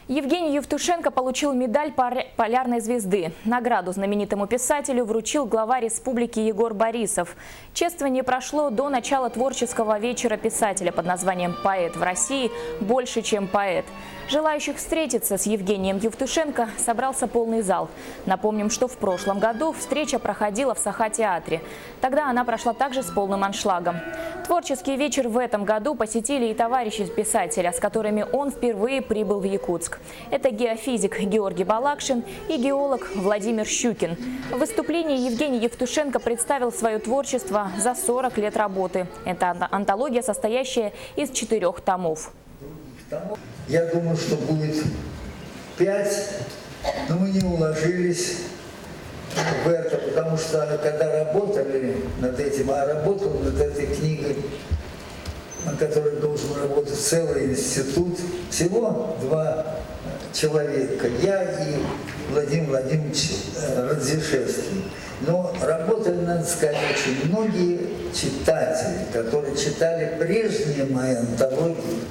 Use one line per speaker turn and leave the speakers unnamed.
Евгений Евтушенко получил медаль Полярной звезды. Награду знаменитому писателю вручил глава республики Егор Борисов. Чествование прошло до начала творческого вечера писателя под названием «Поэт в России. Больше, чем поэт». Желающих встретиться с Евгением Евтушенко собрался полный зал. Напомним, что в прошлом году встреча проходила в Саха-театре. Тогда она прошла также с полным аншлагом. Творческий вечер в этом году посетили и товарищи писателя, с которыми он впервые прибыл в Якутск. Это геофизик Георгий Балакшин и геолог Владимир Щукин. В выступлении Евгений Евтушенко представил свое творчество за 40 лет работы. Это антология, состоящая из 4 томов.
Я думаю, что будет 5, но мы не уложились в это, потому что когда работали над этим, а работал над этой книгой, на которой должен работать целый институт, всего 2 человека, я и Владимир Владимирович Радзишевский. Но работали, надо сказать, очень многие читатели, которые читали прежние мои антологии.